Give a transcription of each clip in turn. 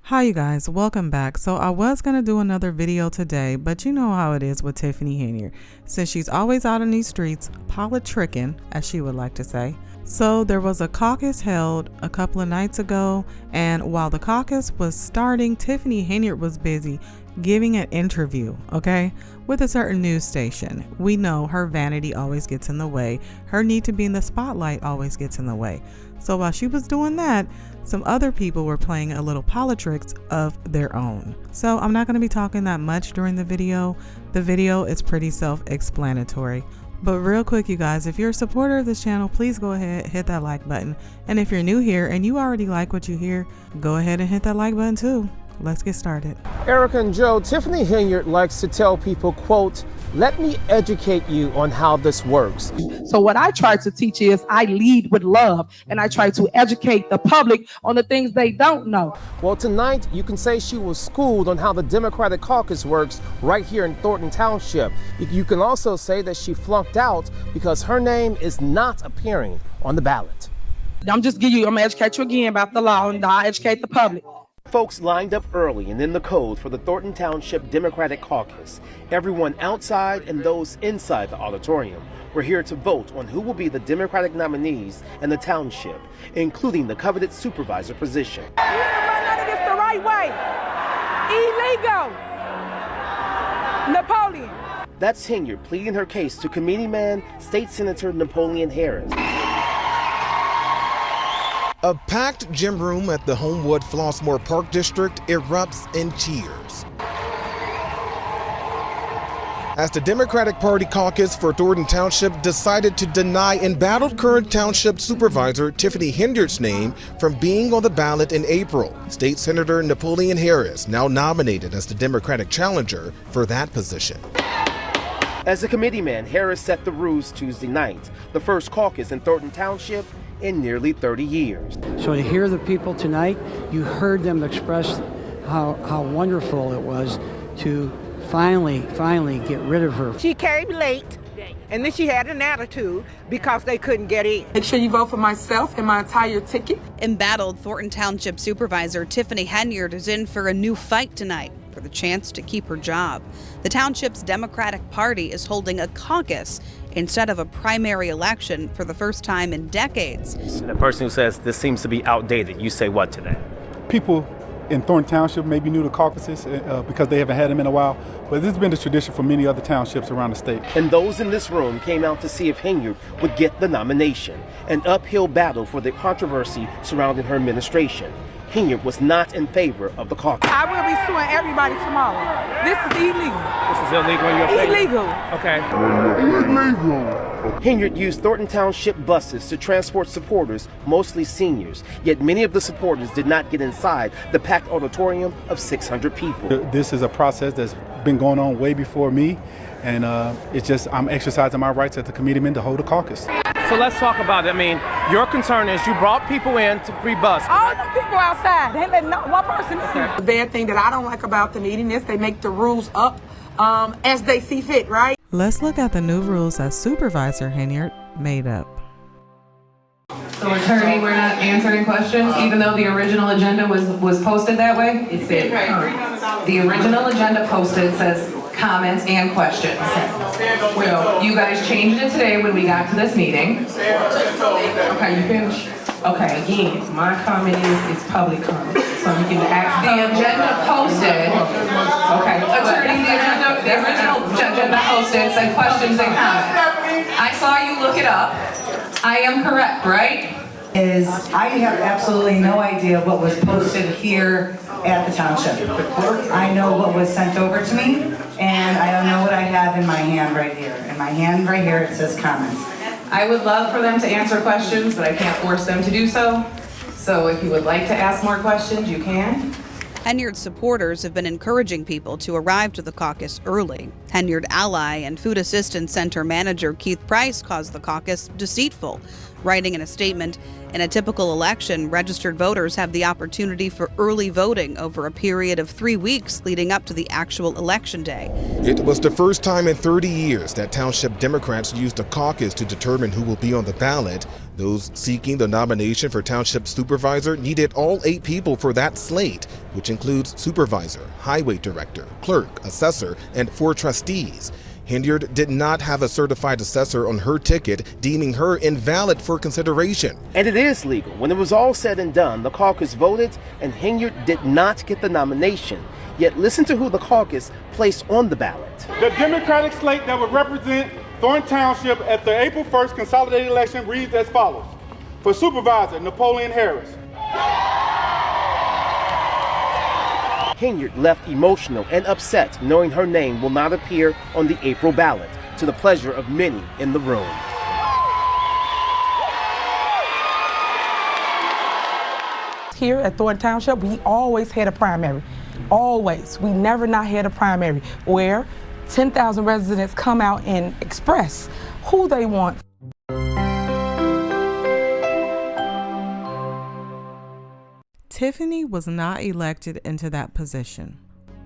Hi you guys, welcome back. So I was going to do another video today, but you know how it is with Tiffany Henyard, since she's always out in these streets politicking, as she would like to say. So there was a caucus held a couple of nights ago, and while the caucus was starting, Tiffany Henyard was busy giving an interview, okay, with a certain news station. We know her vanity always gets in the way. Her need to be in the spotlight always gets in the way. So while she was doing that, some other people were playing a little politics of their own. So I'm not going to be talking that much during the video. The video is pretty self-explanatory. But real quick, you guys, if you're a supporter of this channel, please go ahead, hit that like button. And if you're new here and you already like what you hear, go ahead and hit that like button too. Let's get started. Erica and Joe, Tiffany Henyard likes to tell people, quote, "Let me educate you on how this works." So what I try to teach is I lead with love, and I try to educate the public on the things they don't know. Well, tonight you can say she was schooled on how the Democratic Caucus works right here in Thornton Township. You can also say that she flunked out because her name is not appearing on the ballot. I'm gonna educate you again about the law, and I educate the public. Folks lined up early and in the code for the Thornton Township Democratic Caucus. Everyone outside and those inside the auditorium were here to vote on who will be the Democratic nominees in the township, including the coveted supervisor position. You didn't run none of this the right way. Illegal. Napoleon. That's Henyard pleading her case to committee man, State Senator Napoleon Harris. A packed gym room at the Homewood Flossmoor Park District erupts in cheers as the Democratic Party caucus for Thornton Township decided to deny embattled current Township Supervisor Tiffany Henyard's name from being on the ballot in April. State Senator Napoleon Harris now nominated as the Democratic challenger for that position. As a committee man, Harris set the rules Tuesday night, the first caucus in Thornton Township in nearly 30 years. So to hear the people tonight, you heard them express how wonderful it was to finally get rid of her. She came late, and then she had an attitude because they couldn't get in. Make sure you vote for myself and my entire ticket. Embattled Thornton Township Supervisor Tiffany Henyard is in for a new fight tonight for the chance to keep her job. The township's Democratic Party is holding a caucus instead of a primary election for the first time in decades. The person who says this seems to be outdated, you say what to that? People in Thornton Township may be new to caucuses because they haven't had them in a while, but this has been the tradition for many other townships around the state. And those in this room came out to see if Henyard would get the nomination, an uphill battle for the controversy surrounding her administration. Henyard was not in favor of the caucus. I will be suing everybody tomorrow. This is illegal. This is illegal in your favor? Illegal. Okay. Henyard used Thornton Township buses to transport supporters, mostly seniors, yet many of the supporters did not get inside the packed auditorium of 600 people. This is a process that's been going on way before me, and it's just I'm exercising my rights as the committeeman to hold a caucus. So let's talk about it. I mean, your concern is you brought people in to pre-bus. All the people outside, they let not one person in. The bad thing that I don't like about the meeting is they make the rules up as they see fit, right? Let's look at the new rules that Supervisor Henyard made up. So attorney, we're not answering questions, even though the original agenda was posted that way? It said, the original agenda posted says comments and questions. Well, you guys changed it today when we got to this meeting. Okay, you finished? Okay, again, my comment is public comment, so you can ask. The agenda posted, okay, attorney, the original agenda posted said questions and comments. I saw you look it up. I am correct, right? I have absolutely no idea what was posted here at the township. I know what was sent over to me, and I don't know what I have in my hand right here. In my hand right here, it says comments. I would love for them to answer questions, but I can't force them to do so. So if you would like to ask more questions, you can. Henyard's supporters have been encouraging people to arrive to the caucus early. Henyard ally and Food Assistance Center manager Keith Price calls the caucus deceitful. Writing in a statement, in a typical election, registered voters have the opportunity for early voting over a period of 3 weeks leading up to the actual election day. It was the first time in 30 years that township Democrats used a caucus to determine who will be on the ballot. Those seeking the nomination for township supervisor needed all 8 people for that slate, which includes supervisor, highway director, clerk, assessor, and 4 trustees. Henyard did not have a certified assessor on her ticket, deeming her invalid for consideration. And it is legal. When it was all said and done, the caucus voted and Henyard did not get the nomination. Yet listen to who the caucus placed on the ballot. The Democratic slate that would represent Thornton Township at the April 1st consolidated election reads as follows. For Supervisor, Napoleon Harris. Henyard left emotional and upset knowing her name will not appear on the April ballot, to the pleasure of many in the room. Here at Thornton Township, we always had a primary. Always. We never not had a primary where 10,000 residents come out and express who they want. Tiffany was not elected into that position,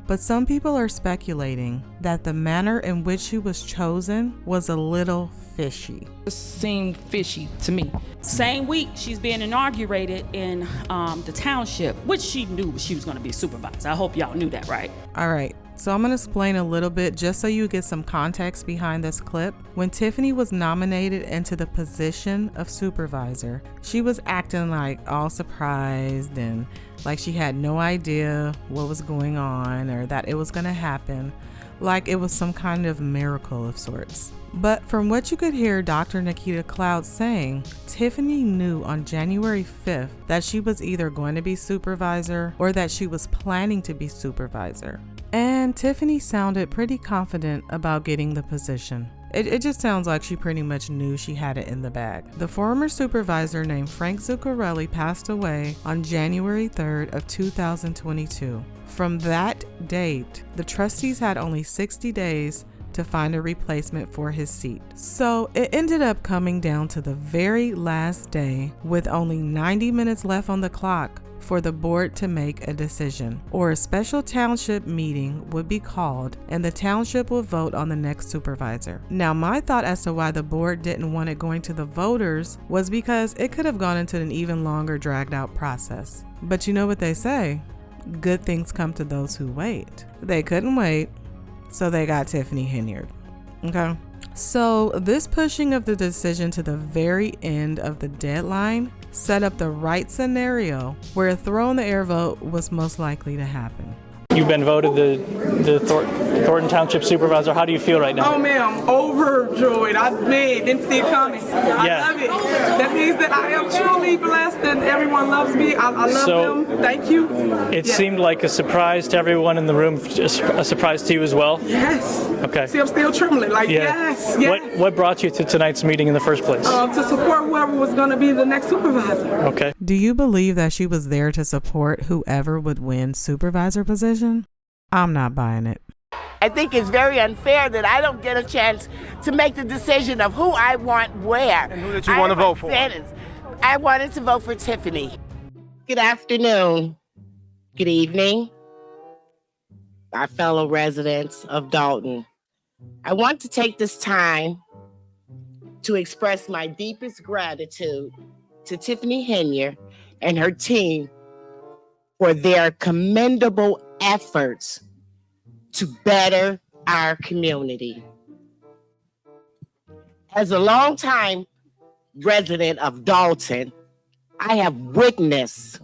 but some people are speculating that the manner in which she was chosen was a little fishy. It seemed fishy to me. Same week, she's being inaugurated in the township, which she knew she was going to be supervisor. I hope y'all knew that, right? All right. So I'm going to explain a little bit just so you get some context behind this clip. When Tiffany was nominated into the position of supervisor, she was acting like all surprised and like she had no idea what was going on or that it was going to happen, like it was some kind of miracle of sorts. But from what you could hear Dr. Nikita Cloud saying, Tiffany knew on January 5th that she was either going to be supervisor or that she was planning to be supervisor. And Tiffany sounded pretty confident about getting the position. It just sounds like she pretty much knew she had it in the bag. The former supervisor named Frank Zuccarelli passed away on January 3rd of 2022. From that date, the trustees had only 60 days to find a replacement for his seat. So it ended up coming down to the very last day with only 90 minutes left on the clock for the board to make a decision, or a special township meeting would be called and the township will vote on the next supervisor. Now, my thought as to why the board didn't want it going to the voters was because it could have gone into an even longer dragged out process. But you know what they say, good things come to those who wait. They couldn't wait, so they got Tiffany Henyard. Okay. So this pushing of the decision to the very end of the deadline set up the right scenario where a throw in the air vote was most likely to happen. You've been voted the Thornton Township Supervisor. How do you feel right now? Oh man, I'm overjoyed. I didn't see it coming. I love it. That means that I am truly blessed and everyone loves me. I love them. Thank you. It seemed like a surprise to everyone in the room, a surprise to you as well? Yes. Okay. See, I'm still trembling. Yes. What brought you to tonight's meeting in the first place? To support whoever was going to be the next supervisor. Okay. Do you believe that she was there to support whoever would win supervisor position? I'm not buying it. I think it's very unfair that I don't get a chance to make the decision of who I want where. And who did you want to vote for? I wanted to vote for Tiffany. Good afternoon. Good evening, our fellow residents of Dolton. I want to take this time to express my deepest gratitude to Tiffany Henyard and her team for their commendable efforts to better our community. As a longtime resident of Dolton, I have witnessed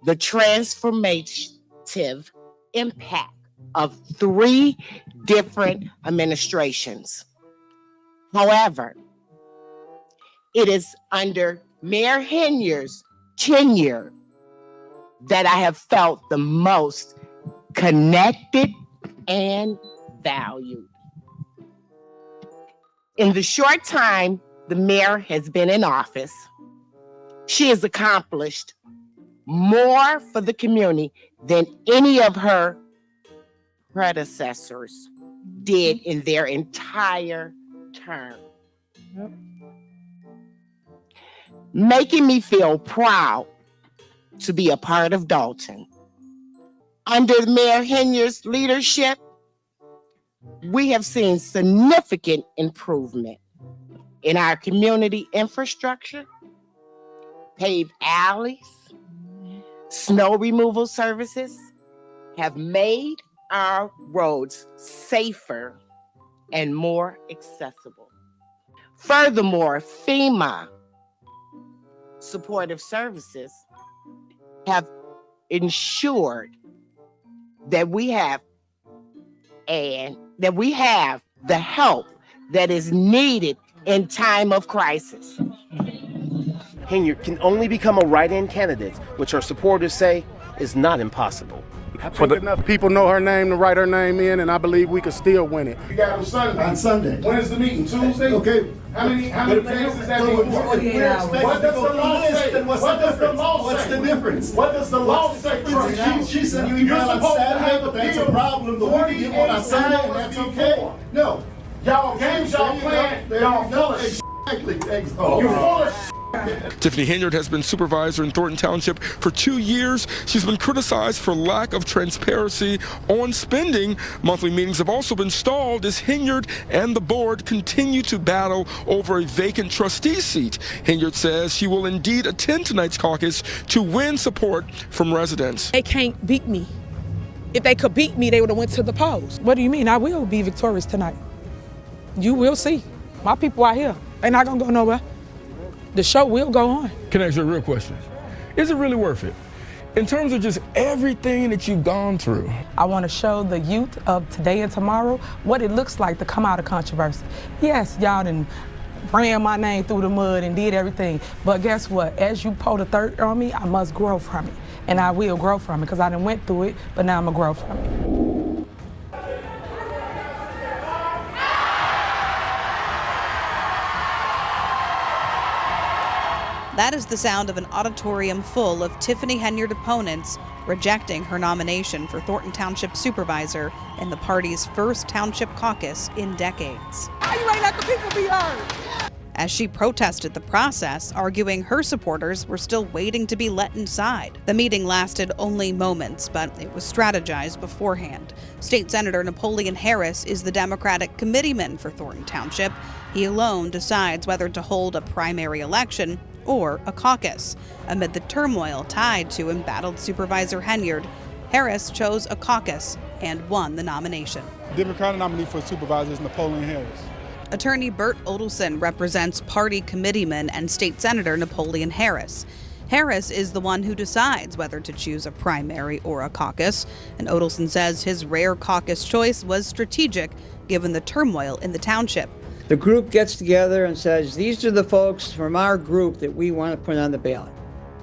the transformative impact of 3 different administrations. However, it is under Mayor Henyard's tenure that I have felt the most connected and valued. In the short time the mayor has been in office, she has accomplished more for the community than any of her predecessors did in their entire term. making me feel proud to be a part of Dolton. Under Mayor Henyard's leadership, we have seen significant improvement in our community infrastructure, paved alleys, snow removal services have made our roads safer and more accessible. Furthermore, FEMA supportive services have ensured that we have the help that is needed in time of crisis. Henyard can only become a write-in candidate, which her supporters say is not impossible. I think enough people know her name to write her name in, and I believe we could still win it. We got on Sunday. On Sunday. When is the meeting? Tuesday? Okay. How many days is that before? What does the law say? What's the difference? What does the law say? She said you email on Saturday, but that's a problem. The week you on Sunday, and that's okay. No. Y'all games y'all playing, y'all full of Exactly. You full of Tiffany Henyard has been supervisor in Thornton Township for 2 years. She's been criticized for lack of transparency on spending. Monthly meetings have also been stalled as Henyard and the board continue to battle over a vacant trustee seat. Henyard says she will indeed attend tonight's caucus to win support from residents. They can't beat me. If they could beat me, they would have went to the polls. What do you mean? I will be victorious tonight. You will see. My people are here. They're not gonna go nowhere. The show will go on. Can I ask you a real question? Is it really worth it? In terms of just everything that you've gone through. I want to show the youth of today and tomorrow what it looks like to come out of controversy. Yes, y'all done ran my name through the mud and did everything. But guess what? As you pull the third on me, I must grow from it. And I will grow from it because I done went through it, but now I'm going to grow from it. That is the sound of an auditorium full of Tiffany Henyard opponents rejecting her nomination for Thornton Township Supervisor in the party's first township caucus in decades. How you ain't let the people be heard? As she protested the process, arguing her supporters were still waiting to be let inside. The meeting lasted only moments, but it was strategized beforehand. State Senator Napoleon Harris is the Democratic committeeman for Thornton Township. He alone decides whether to hold a primary election or a caucus. Amid the turmoil tied to embattled Supervisor Henyard, Harris chose a caucus and won the nomination. Democratic nominee for supervisor is Napoleon Harris. Attorney Bert Odelson represents party committeeman and state senator Napoleon Harris. Harris is the one who decides whether to choose a primary or a caucus, and Odelson says his rare caucus choice was strategic given the turmoil in the township. The group gets together and says, these are the folks from our group that we want to put on the ballot.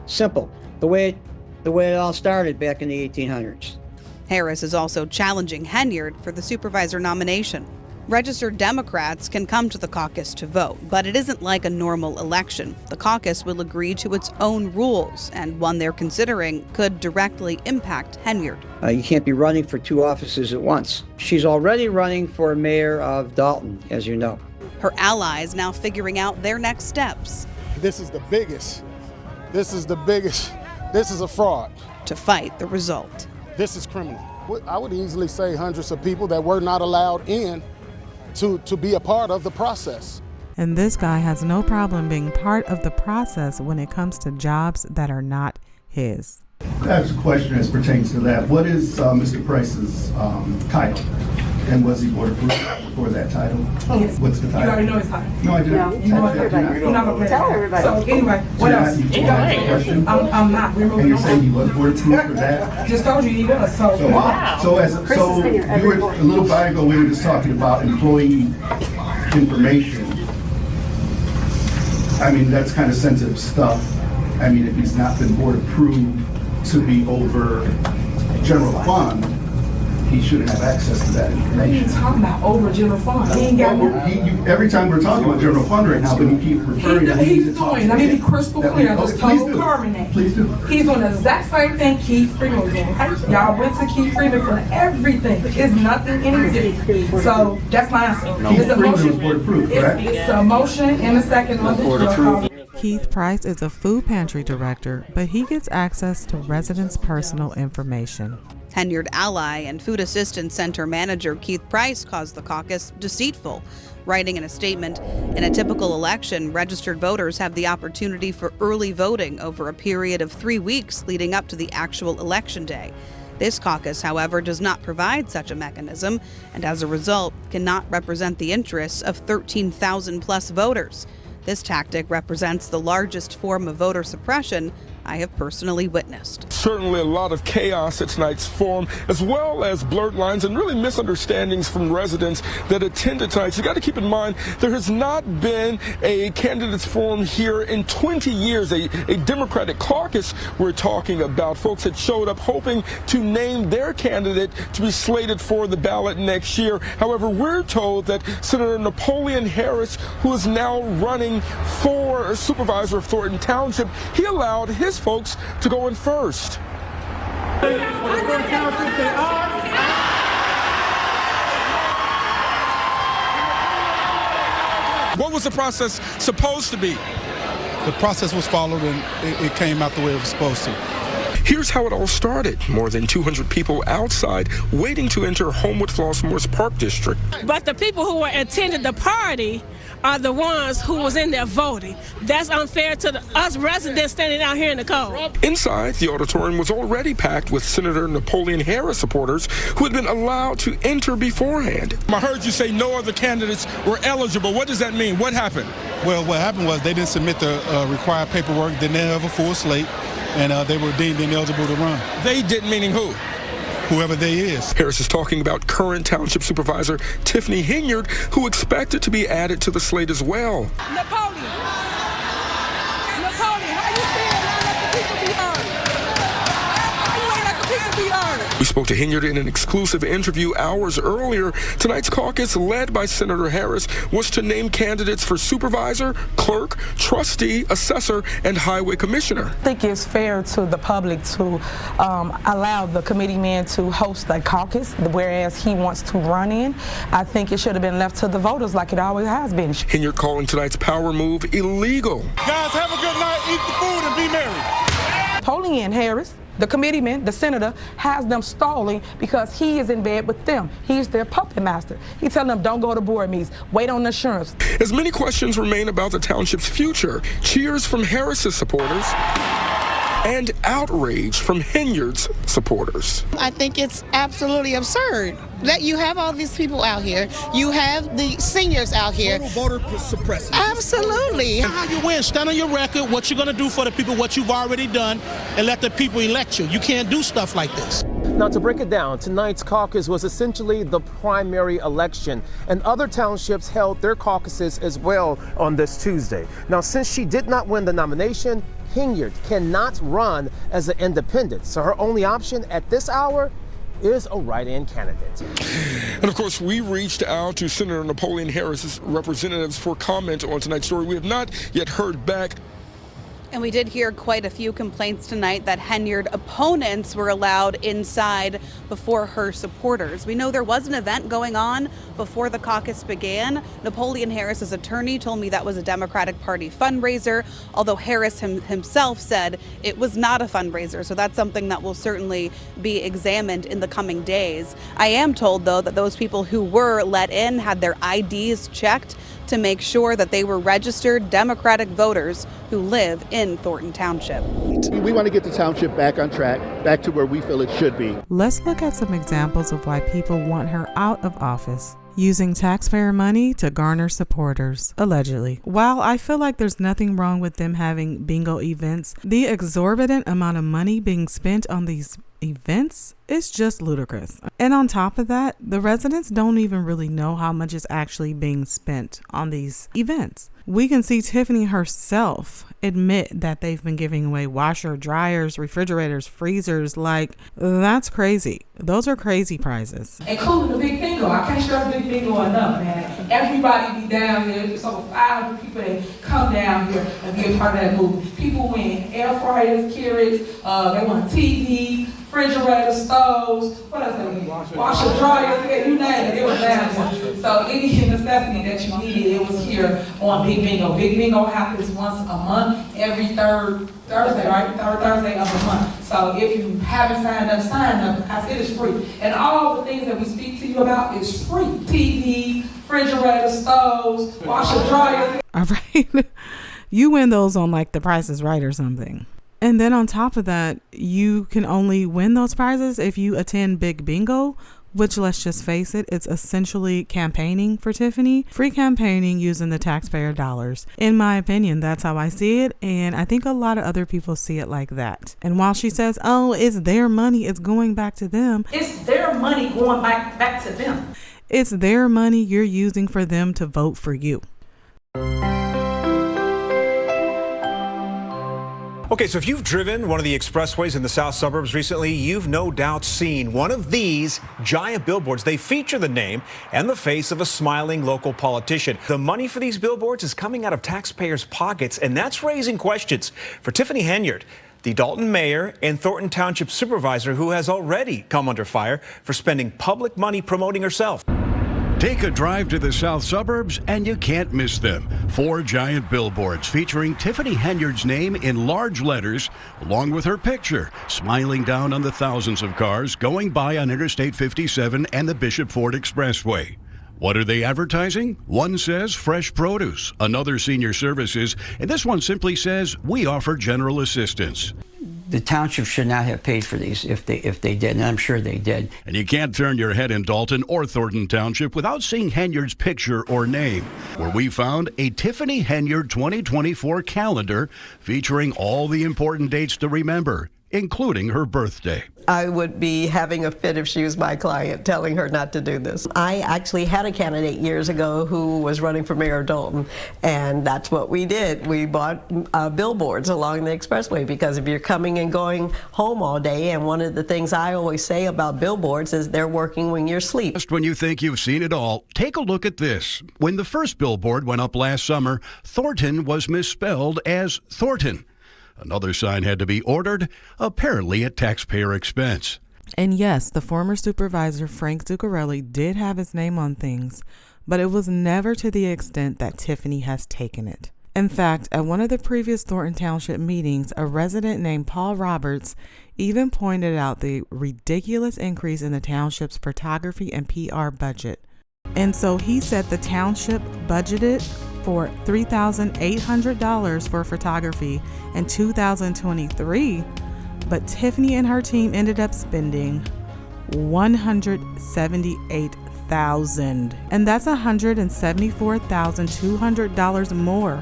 Simple. The way it all started back in the 1800s. Harris is also challenging Henyard for the supervisor nomination. Registered Democrats can come to the caucus to vote, but it isn't like a normal election. The caucus will agree to its own rules, and one they're considering could directly impact Henyard. You can't be running for two offices at once. She's already running for mayor of Dolton, as you know. Her allies now figuring out their next steps. This is the biggest. This is the biggest. This is a fraud. To fight the result. This is criminal. I would easily say hundreds of people that were not allowed in to be a part of the process. And this guy has no problem being part of the process when it comes to jobs that are not his. I have a question as pertains to that. What is Mr. Price's title? And was he board approved for that title? Yes. What's the title? You already know his title. No, I didn't. You know everybody. You're not gonna tell everybody. So anyway, what else? I'm not. We're moving on. And you're saying he was board approved for that? Just told you he was. So you were a little while ago. We were just talking about employee information. I mean, that's kind of sensitive stuff. I mean, if he's not been board approved to be over general fund, he shouldn't have access to that information. What are you talking about over general fund? He ain't got every time we're talking about general fund right now, but you keep referring to he's doing. Let me be crystal clear. I just told Carmen that. Please do. He's doing the exact same thing Keith Freeman was doing. Y'all went to Keith Freeman for everything. It's nothing in it. So that's my answer. Keith Freeman was board approved, correct? It's a motion and a second on the floor. Keith Price is a food pantry director, but he gets access to residents' personal information. Henyard ally and Food Assistance Center manager Keith Price calls the caucus deceitful, writing in a statement, "In a typical election, registered voters have the opportunity for early voting over a period of 3 weeks leading up to the actual election day. This caucus, however, does not provide such a mechanism and as a result cannot represent the interests of 13,000 plus voters. This tactic represents the largest form of voter suppression I have personally witnessed." Certainly a lot of chaos at tonight's forum, as well as blurred lines and really misunderstandings from residents that attended tonight. You got to keep in mind, there has not been a candidates forum here in 20 years, a Democratic caucus we're talking about. Folks that showed up hoping to name their candidate to be slated for the ballot next year. However, we're told that Senator Napoleon Harris, who is now running for Supervisor of Thornton Township, he allowed his folks to go in first. What was the process supposed to be? The process was followed and it came out the way it was supposed to. Here's how it all started. More than 200 people outside waiting to enter Homewood Flossmoor's Park District. But the people who were attending the party are the ones who was in there voting. That's unfair to us residents standing out here in the cold. Inside, the auditorium was already packed with Senator Napoleon Harris supporters who had been allowed to enter beforehand. I heard you say no other candidates were eligible. What does that mean? What happened? Well, what happened was they didn't submit the required paperwork, didn't have a full slate, and they were deemed ineligible to run. They didn't, meaning who? Whoever they is. Harris is talking about current Township Supervisor Tiffany Henyard, who expected to be added to the slate as well. Napoleon, how you feel? Now let the people be heard. How you ain't let the people be heard? We spoke to Henyard in an exclusive interview hours earlier. Tonight's caucus, led by Senator Harris, was to name candidates for supervisor, clerk, trustee, assessor, and highway commissioner. I think it's fair to the public to allow the committeeman to host the caucus, whereas he wants to run in. I think it should have been left to the voters like it always has been. Henyard calling tonight's power move illegal. Guys, have a good night, eat the food, and be merry. Napoleon Harris, the committeeman, the senator, has them stalling because he is in bed with them. He's their puppet master. He's telling them, don't go to board meetings, wait on the insurance. As many questions remain about the township's future, cheers from Harris's supporters and outrage from Henyard's supporters. I think it's absolutely absurd that you have all these people out here. You have the seniors out here. Total voter suppression. Absolutely. How you win, stand on your record, what you're going to do for the people, what you've already done, and let the people elect you. You can't do stuff like this. Now, to break it down, tonight's caucus was essentially the primary election, and other townships held their caucuses as well on this Tuesday. Now, since she did not win the nomination, Henyard cannot run as an independent, so her only option at this hour is a write-in candidate. And of course, we reached out to Senator Napoleon Harris's representatives for comment on tonight's story. We have not yet heard back. And we did hear quite a few complaints tonight that Henyard opponents were allowed inside before her supporters. We know there was an event going on before the caucus began. Napoleon Harris's attorney told me that was a Democratic Party fundraiser, although Harris himself said it was not a fundraiser. So that's something that will certainly be examined in the coming days. I am told, though, that those people who were let in had their IDs checked to make sure that they were registered Democratic voters who live in Thornton Township. We want to get the township back on track, back to where we feel it should be. Let's look at some examples of why people want her out of office. Using taxpayer money to garner supporters, allegedly. While I feel like there's nothing wrong with them having bingo events, the exorbitant amount of money being spent on these events is just ludicrous. And on top of that, the residents don't even really know how much is actually being spent on these events. We can see Tiffany herself admit that they've been giving away washer, dryers, refrigerators, freezers. Like, that's crazy. Those are crazy prizes. Including the big bingo. I can't stress big bingo enough, man. Everybody be down here. There's over 500 people that come down here and be a part of that movie. People win air fryers, Keurigs, they want TVs, refrigerators, stoves, what else did we need? Washer, dryers, you name it, it was there. So any necessity that you needed, it was here on Big Bingo. Big Bingo happens once a month, every third Thursday, right? Third Thursday of the month. So if you haven't signed up, sign up, because it is free. And all the things that we speak to you about is free. TVs, refrigerators, stoves, washer, dryers. All right. You win those on like The Price is Right or something. And then on top of that, you can only win those prizes if you attend Big Bingo, which, let's just face it, it's essentially campaigning for Tiffany. Free campaigning using the taxpayer dollars. In my opinion, that's how I see it. And I think a lot of other people see it like that. And while she says, oh, it's their money, it's going back to them. It's their money going back to them. It's their money you're using for them to vote for you. Okay, so if you've driven one of the expressways in the south suburbs recently, you've no doubt seen one of these giant billboards. They feature the name and the face of a smiling local politician. The money for these billboards is coming out of taxpayers' pockets, and that's raising questions for Tiffany Henyard, the Dolton mayor and Thornton Township supervisor, who has already come under fire for spending public money promoting herself. Take a drive to the south suburbs and you can't miss them. 4 giant billboards featuring Tiffany Henyard's name in large letters, along with her picture, smiling down on the thousands of cars going by on Interstate 57 and the Bishop Ford Expressway. What are they advertising? One says fresh produce, another senior services, and this one simply says we offer general assistance. The township should not have paid for these if they did, and I'm sure they did. And you can't turn your head in Dolton or Thornton Township without seeing Henyard's picture or name, where we found a Tiffany Henyard 2024 calendar featuring all the important dates to remember, including her birthday. I would be having a fit if she was my client, telling her not to do this. I actually had a candidate years ago who was running for Mayor of Dolton, and that's what we did. We bought billboards along the expressway, because if you're coming and going home all day, and one of the things I always say about billboards is they're working when you're asleep. Just when you think you've seen it all, take a look at this. When the first billboard went up last summer, Thornton was misspelled as Thornton. Another sign had to be ordered, apparently at taxpayer expense. And yes, the former supervisor, Frank Zuccarelli, did have his name on things, but it was never to the extent that Tiffany has taken it. In fact, at one of the previous Thornton Township meetings, a resident named Paul Roberts even pointed out the ridiculous increase in the township's photography and PR budget. And so he said the township budgeted for $3,800 for photography in 2023, but Tiffany and her team ended up spending $178,000, and that's $174,200 more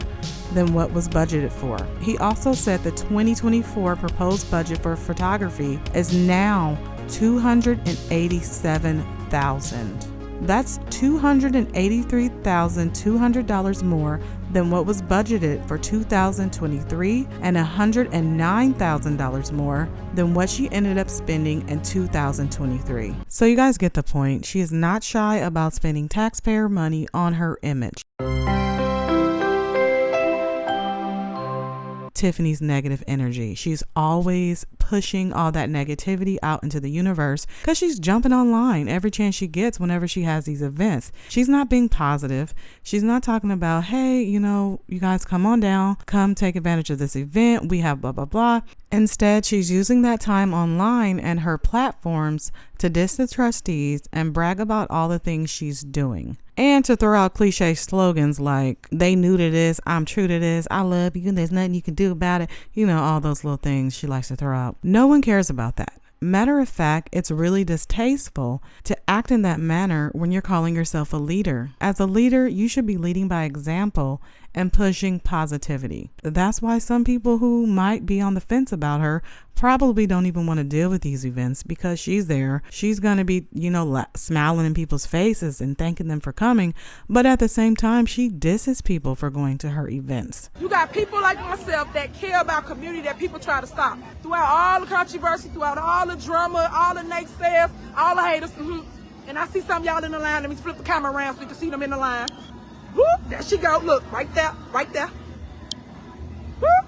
than what was budgeted for. He also said the 2024 proposed budget for photography is now $287,000. That's $283,200 more than what was budgeted for 2023, and $109,000 more than what she ended up spending in 2023. So you guys get the point. She is not shy about spending taxpayer money on her image. Tiffany's negative energy. She's always pushing all that negativity out into the universe because she's jumping online every chance she gets whenever she has these events. She's not being positive. She's not talking about, hey, you know, you guys come on down, come take advantage of this event. We have blah, blah, blah. Instead, she's using that time online and her platforms to diss the trustees and brag about all the things she's doing. And to throw out cliche slogans like, they new to this, I'm true to this, I love you, and there's nothing you can do about it. You know, all those little things she likes to throw out. No one cares about that. Matter of fact, it's really distasteful to act in that manner when you're calling yourself a leader. As a leader, you should be leading by example and pushing positivity. That's why some people who might be on the fence about her probably don't even want to deal with these events, because she's there. She's going to be, you know, smiling in people's faces and thanking them for coming. But at the same time, she disses people for going to her events. You got people like myself that care about community that people try to stop. Throughout all the controversy, throughout all the drama, all the naysayers, all the haters. And I see some of y'all in the line. Let me flip the camera around so you can see them in the line. Whoop, there she go. Look, right there, right there. Whoop,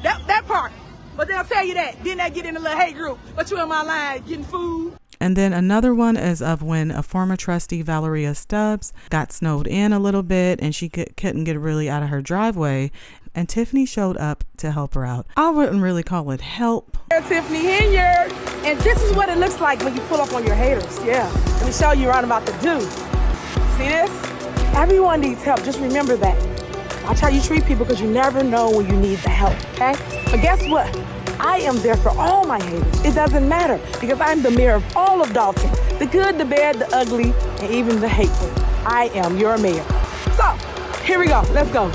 that part. but they'll tell you that. Then they get in a little hate group, but you in my line getting food. And then another one is of when a former trustee, Valeria Stubbs, got snowed in a little bit and she couldn't get really out of her driveway. And Tiffany showed up to help her out. I wouldn't really call it help. Tiffany Henyard, and this is what it looks like when you pull up on your haters. Yeah, let me show you what I'm about to do. See this? Everyone needs help, just remember that. Watch how you treat people because you never know when you need the help, okay? But guess what? I am there for all my haters. It doesn't matter because I'm the mayor of all of Dolton. The good, the bad, the ugly, and even the hateful. I am your mayor. So, here we go, let's go.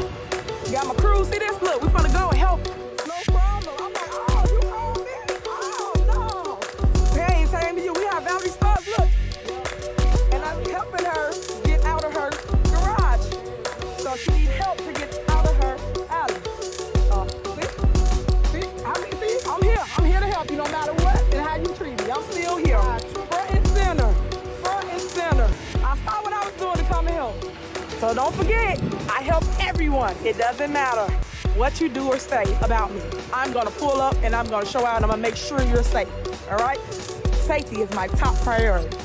Got my crew, see this? Look, we're gonna go and help. No problem. I'm like, oh, you called me? Oh, no. Hey, same to you. We have Valerie Stubbs, look. And I'm helping her get out of her garage. So she needs help to get out of her alley. See, I'm here. I'm here to help you no matter what and how you treat me. I'm still here. Front and center. Front and center. I saw what I was doing to come and help. So don't forget, I help everyone. It doesn't matter what you do or say about me. I'm gonna pull up and I'm gonna show out and I'm gonna make sure you're safe, all right? Safety is my top priority.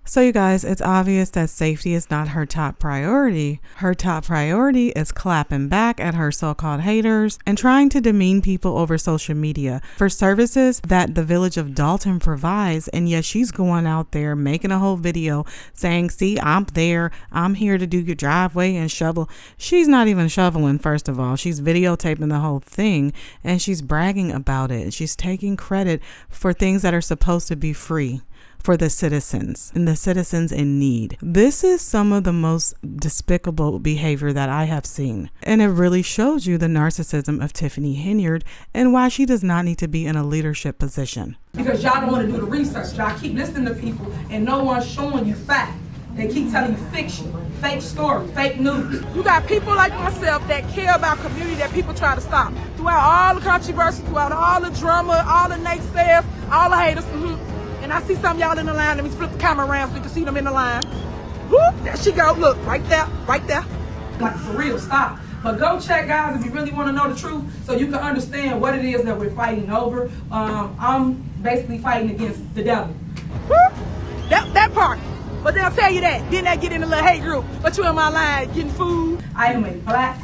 So you guys, it's obvious that safety is not her top priority. Her top priority is clapping back at her so-called haters and trying to demean people over social media for services that the village of Dolton provides. And yet she's going out there making a whole video saying, see, I'm there. I'm here to do your driveway and shovel. She's not even shoveling, first of all. She's videotaping the whole thing and she's bragging about it. She's taking credit for things that are supposed to be free for the citizens and the citizens in need. This is some of the most despicable behavior that I have seen. And it really shows you the narcissism of Tiffany Henyard and why she does not need to be in a leadership position. Because y'all don't want to do the research. Y'all keep listening to people and no one's showing you fact. They keep telling you fiction, fake story, fake news. You got people like myself that care about community that people try to stop. Throughout all the controversies, throughout all the drama, all the naysayers, all the haters, And I see some of y'all in the line. Let me flip the camera around so you can see them in the line. Whoop, there she go. Look, right there, right there. Like, for real, stop. But go check, guys, if you really want to know the truth so you can understand what it is that we're fighting over. I'm basically fighting against the devil. Whoop, that part. But they'll tell you that. Then they get in a little hate group. But you in my line getting food. I am a black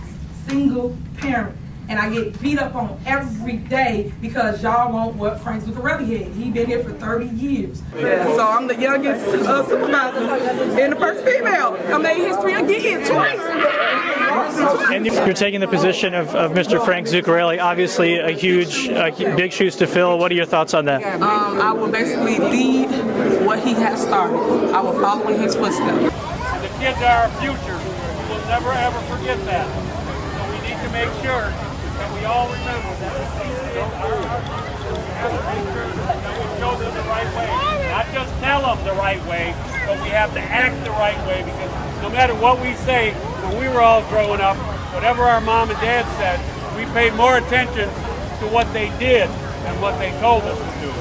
single parent. And I get beat up on every day because y'all want what Frank Zuccarelli had. He been here for 30 years. Yeah, so I'm the youngest supervisor and the first female. I made history again twice. And you're taking the position of Mr. Frank Zuccarelli, obviously a huge, big shoes to fill. What are your thoughts on that? I will basically lead what he has started. I will follow in his footsteps. The kids are our future. We will never ever forget that. So we need to make sure that we all remember that these kids are our future. We have to make sure that we show them the right way. Not just tell them the right way, but we have to act the right way, because no matter what we say, when we were all growing up, whatever our mom and dad said, we paid more attention to what they did than what they told us to do.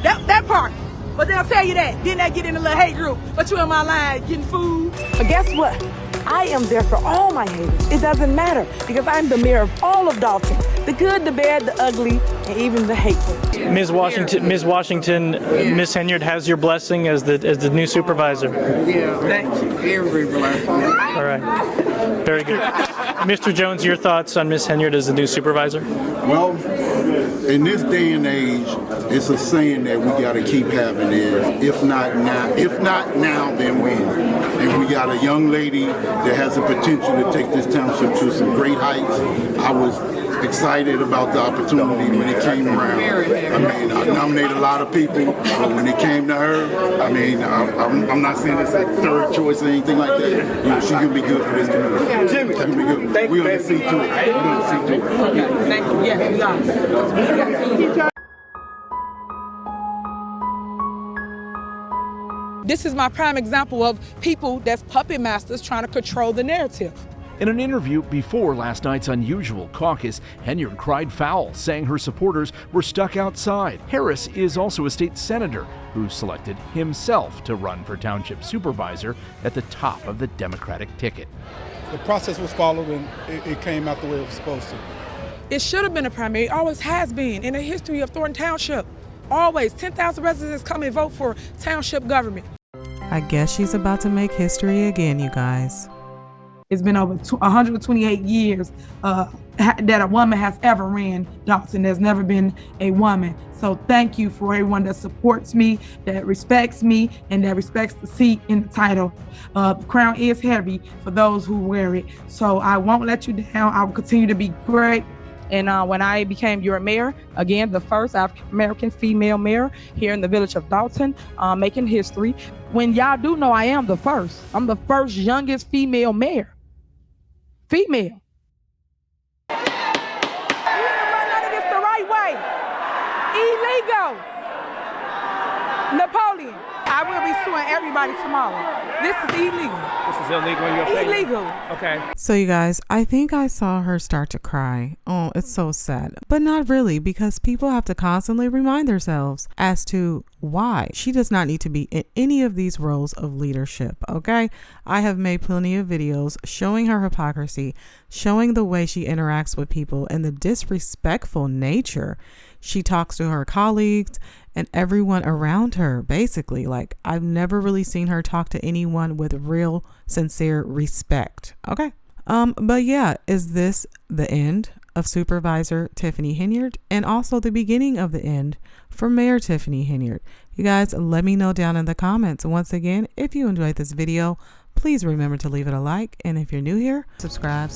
That part. But they'll tell you that. Then they get in a little hate group. But you in my line getting food. But guess what? I am there for all my haters. It doesn't matter because I'm the mayor of all of Dolton. The good, the bad, the ugly, and even the hateful. Ms. Washington, Ms. Henyard has your blessing as the new supervisor. Yeah, thank you. Every blessing. All right. Very good. Mr. Jones, your thoughts on Ms. Henyard as the new supervisor? Well, in this day and age, it's a saying that we got to keep having is, if not now, then when. And we got a young lady that has the potential to take this township to some great heights. I was excited about the opportunity when it came around. I mean, I nominated a lot of people, but when it came to her, I mean, I'm not saying it's a third choice or anything like that. You know, she's going to be good for this community. She's going to be good. We're going to see to it. We're going to see to it. Thank you. Yes, we are. This is my prime example of people that's puppet masters trying to control the narrative. In an interview before last night's unusual caucus, Henyard cried foul, saying her supporters were stuck outside. Harris is also a state senator who selected himself to run for township supervisor at the top of the Democratic ticket. The process was followed and it came out the way it was supposed to. It should have been a primary. It always has been in the history of Thornton Township. Always 10,000 residents come and vote for township government. I guess she's about to make history again, you guys. It's been over 128 years that a woman has ever ran Dolton. There's never been a woman. So thank you for everyone that supports me, that respects me, and that respects the seat in the title. The crown is heavy for those who wear it. So I won't let you down. I will continue to be great. And when I became your mayor, again, the first African-American female mayor here in the village of Dolton, making history. When y'all do know I am the first. I'm the first youngest female mayor. Female. You didn't run none of this the right way. Illegal. Napoleon. I will be suing everybody tomorrow. This is illegal. This is illegal in your opinion? Illegal. Okay. So you guys, I think I saw her start to cry. Oh, it's so sad. But not really, because people have to constantly remind themselves as to why she does not need to be in any of these roles of leadership, okay? I have made plenty of videos showing her hypocrisy, showing the way she interacts with people and the disrespectful nature she talks to her colleagues and everyone around her, basically. Like, I've never really seen her talk to anyone with real, sincere respect, okay? But yeah, is this the end of Supervisor Tiffany Henyard, and also the beginning of the end for Mayor Tiffany Henyard? You guys, let me know down in the comments. Once again, if you enjoyed this video, please remember to leave it a like, and if you're new here, subscribe.